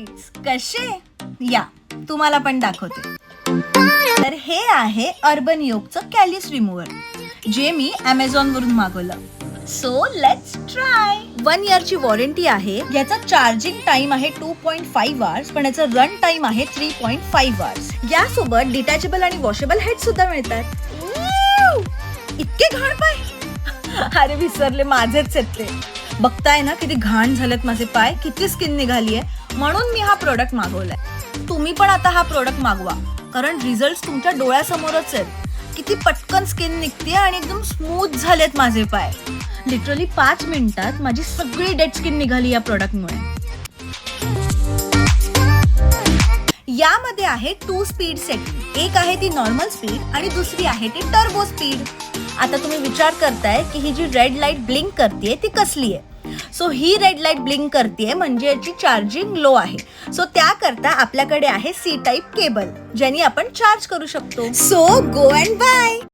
Speeds कसे या तुम्हाला पण दाखवते. तर हे आहे अर्बन योगचं कॅलिस रिमूव्हर जे मी Amazon वरून मागवलं. So let's try. 1 इयरची वॉरंटी आहे. याचा चार्जिंग टाइम आहे 2.5 आवर्स पण याचा रन टाइम आहे 3.5 आवर्स. यासोबत डिटॅचेबल आणि वॉशेबल हेड सुद्धा मिळतात. इतके घाण पाय. अरे विसरले, माझेच आहेत ते. बघताय ना किती घाण झालेत माझे पाय, किती स्किन निघालीये. म्हणून मी हा प्रोडक्ट मागवलाय. तुम्ही पण आता हा प्रोडक्ट मागवा कारण रिझल्ट तुमच्या डोळ्यासमोरच आहेत. किती पटकन स्किन निघते आणि एकदम स्मूथ झालेत माझे पाय. लिटरली 5 मिनिटात माझी सगळी डेड स्किन निघाली या प्रोडक्टमुळे. यामध्ये आहे 2 स्पीड सेटिंग. एक आहे ती नॉर्मल स्पीड आणि दुसरी आहे ती टर्बो स्पीड. आता तुम्ही विचार करताय की ही जी रेड लाईट ब्लिंक करते ती कसली आहे. सो ही रेड लाईट ब्लिंक करते म्हणजे याची चार्जिंग लो आहे. सो त्याकरता आपल्याकडे आहे C टाईप केबल ज्याने आपण चार्ज करू शकतो. So go and bye.